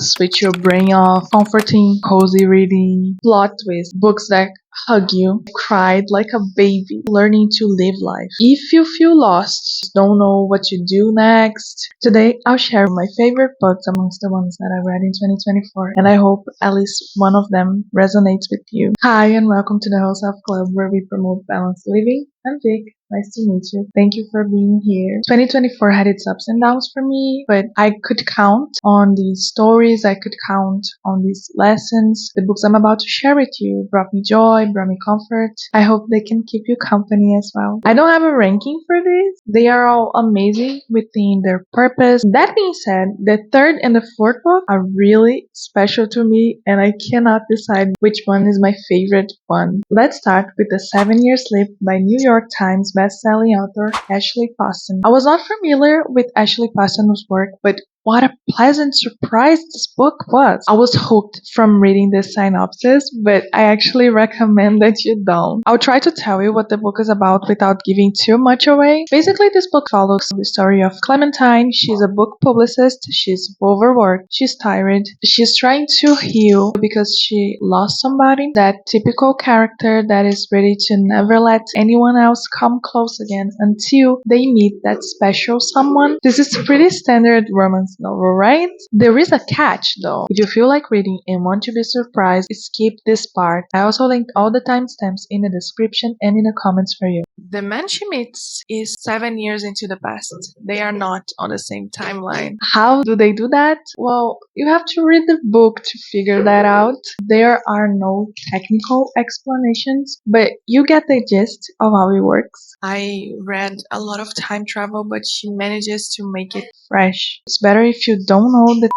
switch your brain off, comforting, cozy reading, plot twist, books that hug you, cried like a baby, learning to live life. If you feel lost, don't know what to do next, today I'll share my favorite books amongst the ones that I read in 2024, and I hope at least one of them resonates with you. Hi, and welcome to the Whole Self Club, where we promote balanced living. I'm Vic. Nice to meet you. Thank you for being here. 2024 had its ups and downs for me, but I could count on these stories. I could count on these lessons. The books I'm about to share with you brought me joy, brought me comfort. I hope they can keep you company as well. I don't have a ranking for this. They are all amazing within their purpose. That being said, the third and the fourth book are really special to me, and I cannot decide which one is my favorite one. Let's start with The 7-Year Slip by New York Times best-selling author Ashley Poston. I was not familiar with Ashley Poston's work, but what a pleasant surprise this book was. I was hooked from reading the synopsis, but I actually recommend that you don't. I'll try to tell you what the book is about without giving too much away. Basically, this book follows the story of Clementine. She's a book publicist. She's overworked. She's tired. She's trying to heal because she lost somebody. That typical character that is ready to never let anyone else come close again until they meet that special someone. This is pretty standard romance novel, right? There is a catch though. If you feel like reading and want to be surprised, skip this part. I also linked all the timestamps in the description and in the comments for you. The man she meets is 7 years into the past. They are not on the same timeline. How do they do that? Well, you have to read the book to figure that out. There are no technical explanations, but you get the gist of how it works. I read a lot of time travel, but she manages to make it fresh. It's better if you don't know the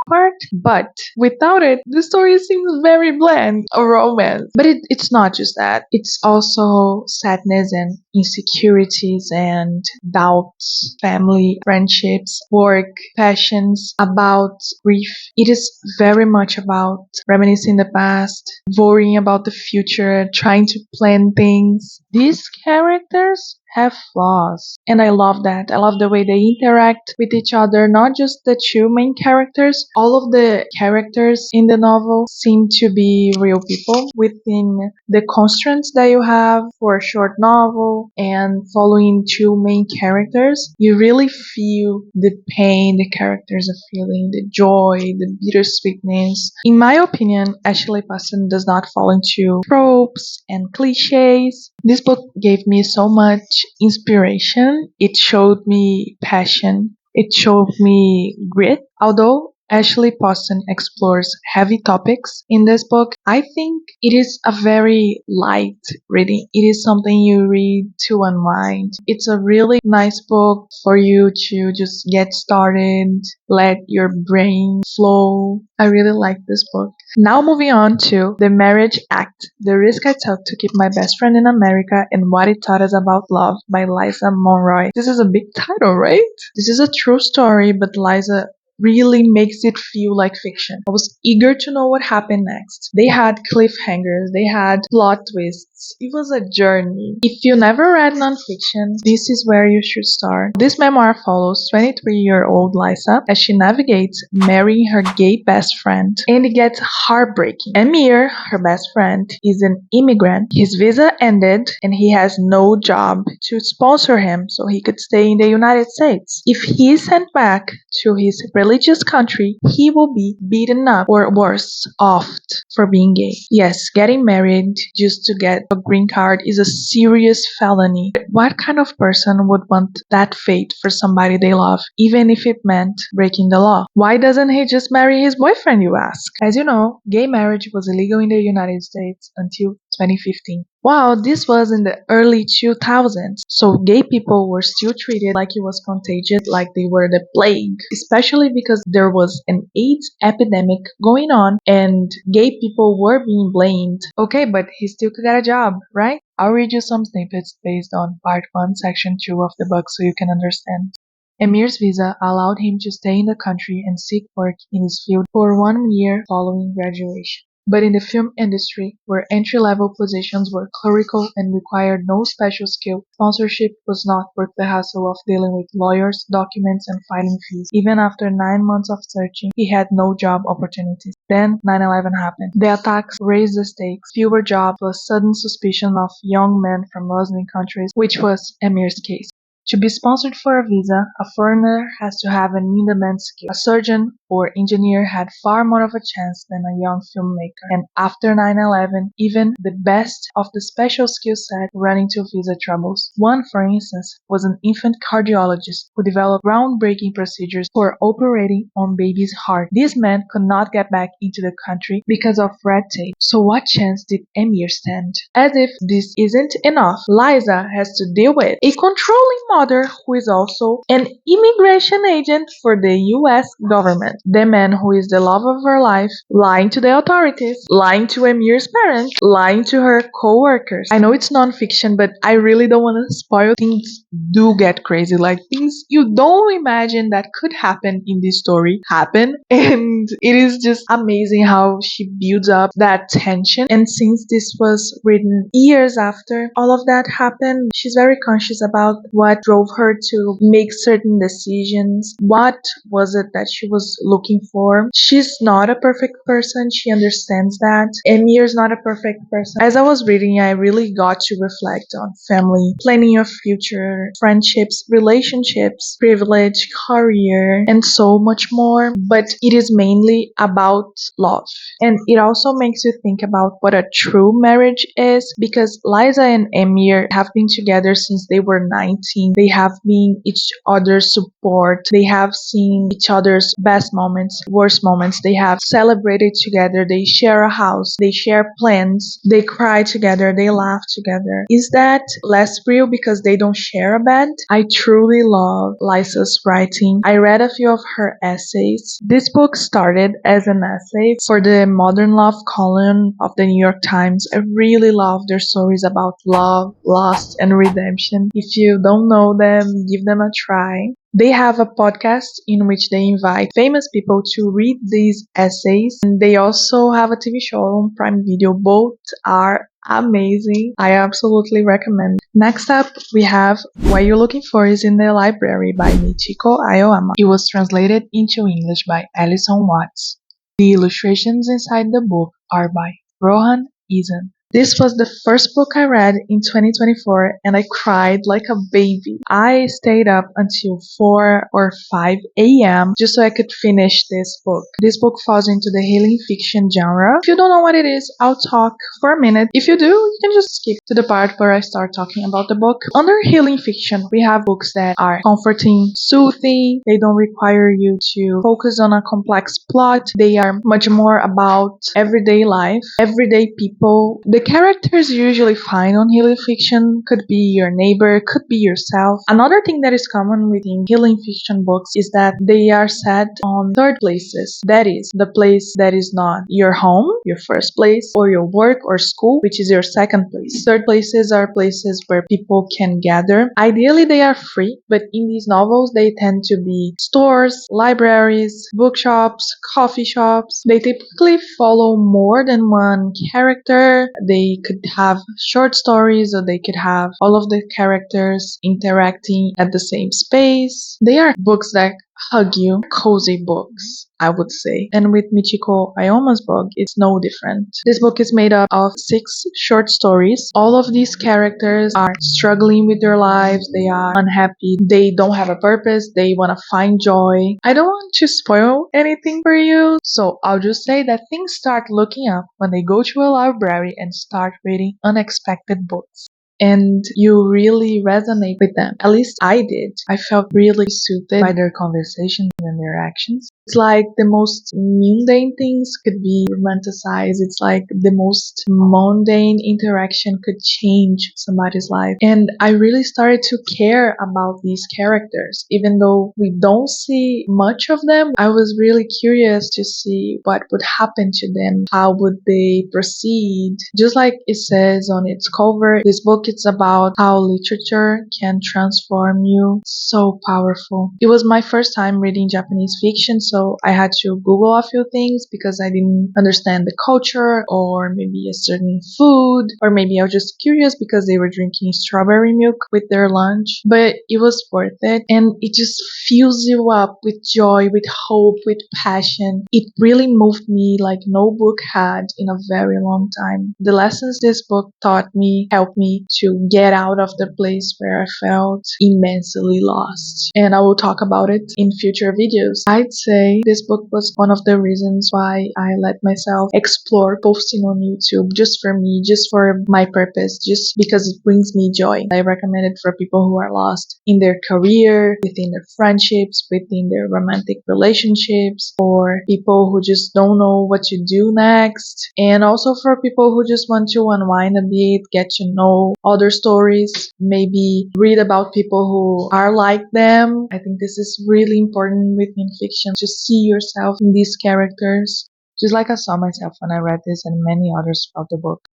part, but without it, the story seems very bland, a romance. But it's not just that. It's also sadness and insecurities and doubts, family, friendships, work, passions, about grief. It is very much about reminiscing the past, worrying about the future, trying to plan things. These characters have flaws, and I love that. I love the way they interact with each other, not just the two main characters. All of the characters in the novel seem to be real people within the constraints that you have for a short novel, and following two main characters, you really feel the pain the characters are feeling, the joy, the bittersweetness. In my opinion, Ashley Poston does not fall into tropes and cliches. This book gave me so much inspiration. It showed me passion. It showed me grit. Although Ashley Poston explores heavy topics in this book, I think it is a very light reading. It is something you read to unwind. It's a really nice book for you to just get started, let your brain flow. I really like this book. Now moving on to The Marriage Act, The Risk I Took to Keep My Best Friend in America and What It Taught Us About Love by Liza Monroy. This is a big title, right? This is a true story, but Liza really makes it feel like fiction. I was eager to know what happened next. They had cliffhangers, they had plot twists. It was a journey. If you never read nonfiction, this is where you should start. This memoir follows 23-year-old Liza as she navigates marrying her gay best friend, and it gets heartbreaking. Amir, her best friend, is an immigrant. His visa ended and he has no job to sponsor him so he could stay in the United States. If he is sent back to his religious country, he will be beaten up or worse off for being gay. Yes, getting married just to get a green card is a serious felony. What kind of person would want that fate for somebody they love, even if it meant breaking the law? Why doesn't he just marry his boyfriend, you ask? As you know, gay marriage was illegal in the United States until 2015. Wow, this was in the early 2000s, so gay people were still treated like it was contagious, like they were the plague, especially because there was an AIDS epidemic going on and gay people were being blamed. Okay, but he still could get a job, right? I'll read you some snippets based on part 1, section 2 of the book so you can understand. Amir's visa allowed him to stay in the country and seek work in his field for 1 year following graduation. But in the film industry, where entry-level positions were clerical and required no special skill, sponsorship was not worth the hassle of dealing with lawyers, documents, and filing fees. Even after 9 months of searching, he had no job opportunities. Then 9/11 happened. The attacks raised the stakes, fewer jobs, plus sudden suspicion of young men from Muslim countries, which was Emir's case. To be sponsored for a visa, a foreigner has to have an in-demand skill. A surgeon or engineer had far more of a chance than a young filmmaker. And after 9/11, even the best of the special skill set ran into visa troubles. One, for instance, was an infant cardiologist who developed groundbreaking procedures for operating on babies' heart. This man could not get back into the country because of red tape. So what chance did Emir stand? As if this isn't enough, Liza has to deal with a controlling mother who is also an immigration agent for the US government. The man who is the love of her life, lying to the authorities, lying to Emir's parents, lying to her co-workers. I know it's non-fiction, but I really don't want to spoil things. Do get crazy, like things you don't imagine that could happen in this story happen, and it is just amazing how she builds up that tension. And since this was written years after all of that happened, she's very conscious about what drove her to make certain decisions. What was it that she was looking for? She's not a perfect person. She understands that. Emir's not a perfect person. As I was reading, I really got to reflect on family, planning your future, friendships, relationships, privilege, career, and so much more. But it is mainly about love. And it also makes you think about what a true marriage is, because Liza and Emir have been together since they were 19. They have been each other's support. They have seen each other's best moments, worst moments. They have celebrated together. They share a house. They share plans. They cry together. They laugh together. Is that less real because they don't share a bed? I truly love Liza's writing. I read a few of her essays. This book started as an essay for the Modern Love column of the New York Times. I really love their stories about love, loss, and redemption. If you don't know them, give them a try. They have a podcast in which they invite famous people to read these essays, and they also have a TV show on Prime Video. Both are amazing. I absolutely recommend. Next up, we have What You're Looking For Is in the Library by Michiko Aoyama. It was translated into English by Alison Watts. The illustrations inside the book are by Rohan Eason. This was the first book I read in 2024, and I cried like a baby. I stayed up until 4 or 5 a.m. just so I could finish this book. This book falls into the healing fiction genre. If you don't know what it is, I'll talk for a minute. If you do, you can just skip to the part where I start talking about the book. Under healing fiction, we have books that are comforting, soothing. They don't require you to focus on a complex plot. They are much more about everyday life, everyday people. The characters you usually find on healing fiction could be your neighbor, could be yourself. Another thing that is common within healing fiction books is that they are set on third places. That is, the place that is not your home, your first place, or your work or school, which is your second place. Third places are places where people can gather. Ideally, they are free, but in these novels, they tend to be stores, libraries, bookshops, coffee shops. They typically follow more than one character. They could have short stories, or they could have all of the characters interacting at the same space. They are books that hug you, cozy books, I would say. And with Michiko Aoyama's book, it's no different. This book is made up of 6 short stories. All of these characters are struggling with their lives. They are unhappy. They don't have a purpose. They want to find joy. I don't want to spoil anything for you, so I'll just say that things start looking up when they go to a library and start reading unexpected books. And you really resonate with them. At least I did. I felt really soothed by their conversations and their actions. It's like the most mundane things could be romanticized. It's like the most mundane interaction could change somebody's life. And I really started to care about these characters. Even though we don't see much of them, I was really curious to see what would happen to them. How would they proceed? Just like it says on its cover, this book, it's about how literature can transform you. So powerful. It was my first time reading Japanese fiction, so I had to Google a few things because I didn't understand the culture or maybe a certain food, or maybe I was just curious because they were drinking strawberry milk with their lunch. But it was worth it, and it just fills you up with joy, with hope, with passion. It really moved me like no book had in a very long time. The lessons this book taught me helped me to get out of the place where I felt immensely lost. And I will talk about it in future videos. I'd say this book was one of the reasons why I let myself explore posting on YouTube just for me, just for my purpose, just because it brings me joy. I recommend it for people who are lost in their career, within their friendships, within their romantic relationships, or people who just don't know what to do next, and also for people who just want to unwind a bit, get to know other stories, maybe read about people who are like them. I think this is really important within fiction, to see yourself in these characters, just like I saw myself when I read this and many others throughout the book.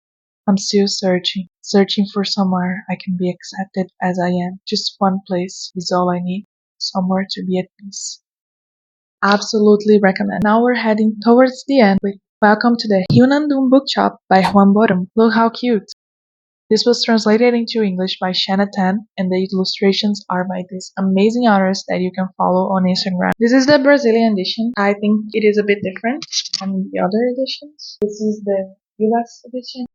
I'm still searching for somewhere I can be accepted as I am. Just one place is all I need, somewhere to be at peace. Absolutely recommend. Now we're heading towards the end with Welcome to the Hyunam-dong Bookshop by Hwang. Look how cute. This was translated into English by Shanna Tan, and the illustrations are by this amazing artist that you can follow on Instagram. This is the Brazilian edition. I think it is a bit different from the other editions. This is the US edition.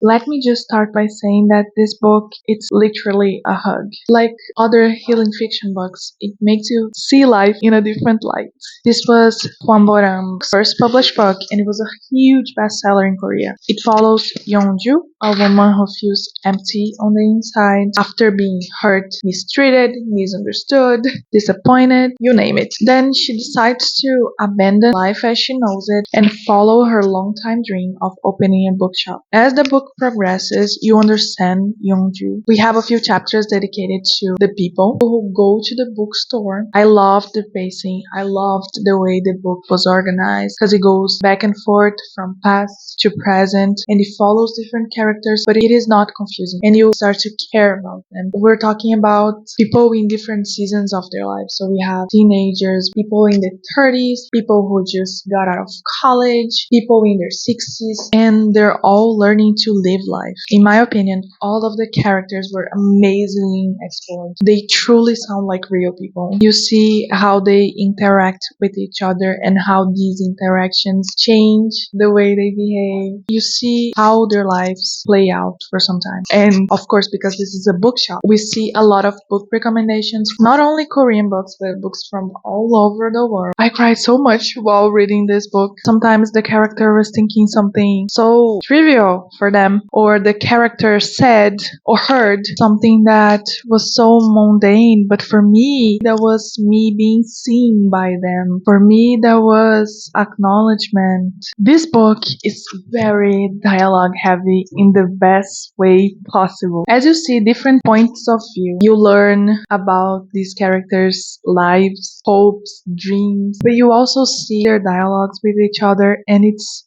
Let me just start by saying that this book, it's literally a hug. Like other healing fiction books, it makes you see life in a different light. This was Bo-reum's first published book, and it was a huge bestseller in Korea. It follows Yeonju, a woman who feels empty on the inside after being hurt, mistreated, misunderstood, disappointed, you name it. Then she decides to abandon life as she knows it and follow her longtime dream of opening a bookshop. As the book progresses, you understand Yeonju. We have a few chapters dedicated to the people who go to the bookstore. I loved the pacing. I loved the way the book was organized because it goes back and forth from past to present, and it follows different characters, but it is not confusing and you start to care about them. We're talking about people in different seasons of their lives. So we have teenagers, people in their 30s, people who just got out of college, people in their 60s, and they're all learning to live life. In my opinion, all of the characters were amazingly explored. They truly sound like real people. You see how they interact with each other and how these interactions change the way they behave. You see how their lives play out for some time. And of course, because this is a bookshop, we see a lot of book recommendations, not only Korean books, but books from all over the world. I cried so much while reading this book. Sometimes the character was thinking something so trivial for them, or the character said or heard something that was so mundane, but for me, that was me being seen by them. For me, that was acknowledgement. This book is very dialogue heavy in the best way possible. As you see different points of view, you learn about these characters' lives, hopes, dreams, but you also see their dialogues with each other, and it's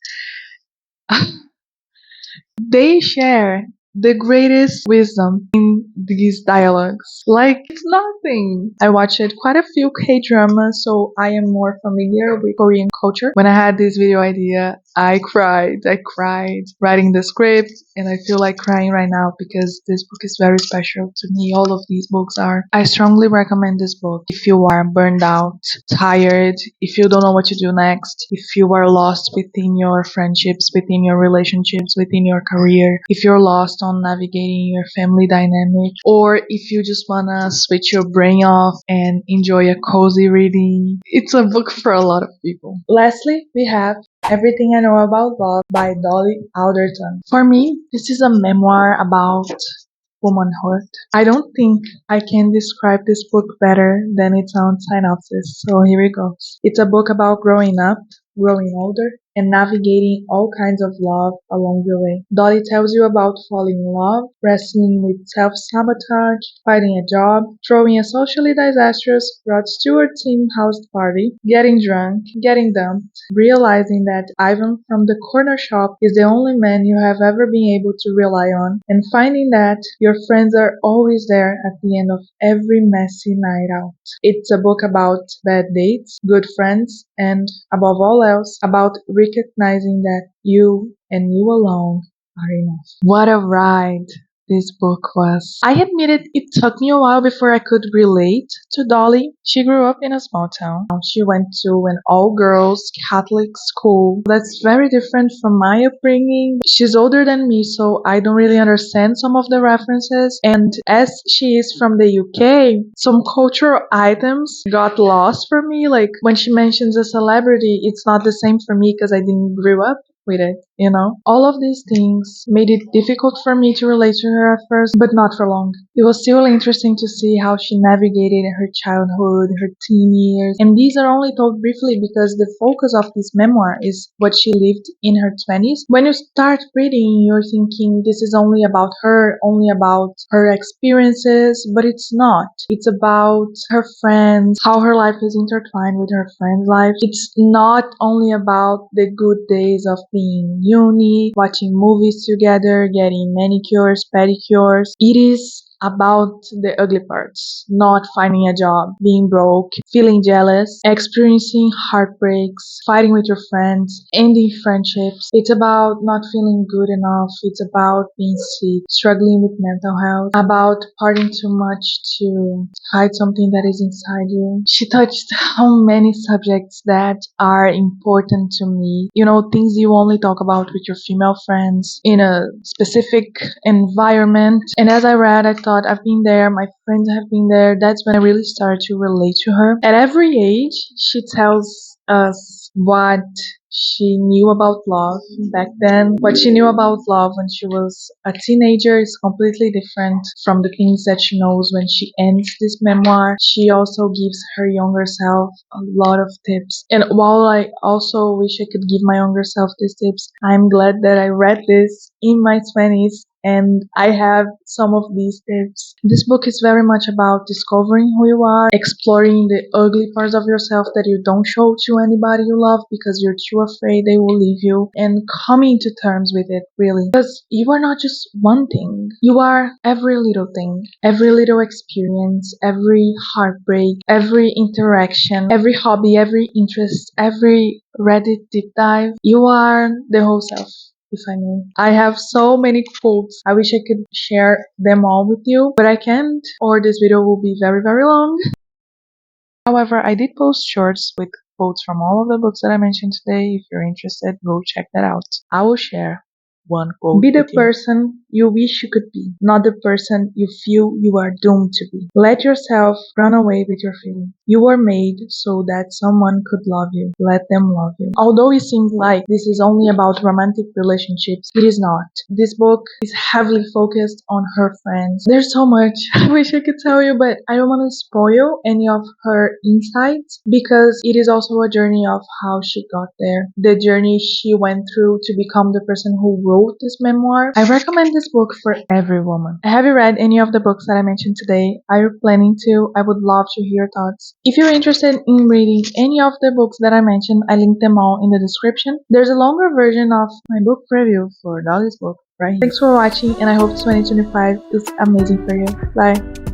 they share the greatest wisdom in these dialogues. Like, it's nothing. I watched quite a few K-dramas, so I am more familiar with Korean culture. When I had this video idea, I cried writing the script, and I feel like crying right now because this book is very special to me. All of these books are. I strongly recommend this book if you are burned out, tired, if you don't know what to do next, if you are lost within your friendships, within your relationships, within your career, if you're lost on navigating your family dynamic, or if you just wanna switch your brain off and enjoy a cozy reading. It's a book for a lot of people. Lastly, we have Everything I Know About Love by Dolly Alderton. For me, this is a memoir about womanhood. I don't think I can describe this book better than its own synopsis, so here it goes. It's a book about growing up, growing older, and navigating all kinds of love along the way. Dolly tells you about falling in love, wrestling with self-sabotage, finding a job, throwing a socially disastrous Rod Stewart themed house party, getting drunk, getting dumped, realizing that Ivan from the corner shop is the only man you have ever been able to rely on, and finding that your friends are always there at the end of every messy night out. It's a book about bad dates, good friends, and above all else, about recognizing that you and you alone are enough. What a ride this book was. I admit it took me a while before I could relate to Dolly. She grew up in a small town. She went to an all-girls Catholic school. That's very different from my upbringing. She's older than me, so I don't really understand some of the references. And as she is from the UK, some cultural items got lost for me. Like when she mentions a celebrity, it's not the same for me because I didn't grow up with it, you know? All of these things made it difficult for me to relate to her at first, but not for long. It was still interesting to see how she navigated her childhood, her teen years, and these are only told briefly because the focus of this memoir is what she lived in her 20s. When you start reading, you're thinking this is only about her, only about her experiences, but it's not. It's about her friends, how her life is intertwined with her friends' life. It's not only about the good days of being uni, watching movies together, getting manicures, pedicures. It is about the ugly parts, not finding a job, being broke, feeling jealous, experiencing heartbreaks, fighting with your friends, ending friendships. It's about not feeling good enough. It's about being sick, struggling with mental health, about partying too much to hide something that is inside you. She touched how many subjects that are important to me. You know, things you only talk about with your female friends in a specific environment. And as I read, I thought I've been there, my friends have been there. That's when I really started to relate to her. At every age, she tells us what she knew about love back then. What she knew about love when she was a teenager is completely different from the things that she knows when she ends this memoir. She also gives her younger self a lot of tips. And while I also wish I could give my younger self these tips, I'm glad that I read this in my 20s and I have some of these tips. This book is very much about discovering who you are, exploring the ugly parts of yourself that you don't show to anybody you love because you're too afraid they will leave you, and coming to terms with it, really. Because you are not just one thing. You are every little thing, every little experience, every heartbreak, every interaction, every hobby, every interest, every Reddit deep dive. You are the whole self, if I may. I have so many quotes. I wish I could share them all with you, but I can't, or this video will be very, very long. However, I did post shorts with quotes from all of the books that I mentioned today. If you're interested, go check that out. I will share one quote. Be the person you wish you could be, not the person you feel you are doomed to be. Let yourself run away with your feelings. You were made so that someone could love you. Let them love you. Although it seems like this is only about romantic relationships, it is not. This book is heavily focused on her friends. There's so much I wish I could tell you, but I don't want to spoil any of her insights because it is also a journey of how she got there. The journey she went through to become the person who wrote this memoir. I recommend this book for every woman. Have you read any of the books that I mentioned today? Are you planning to? I would love to hear your thoughts. If you're interested in reading any of the books that I mentioned, I linked them all in the description. There's a longer version of my book preview for Dolly's book right here. Thanks for watching, and I hope 2025 is amazing for you. Bye.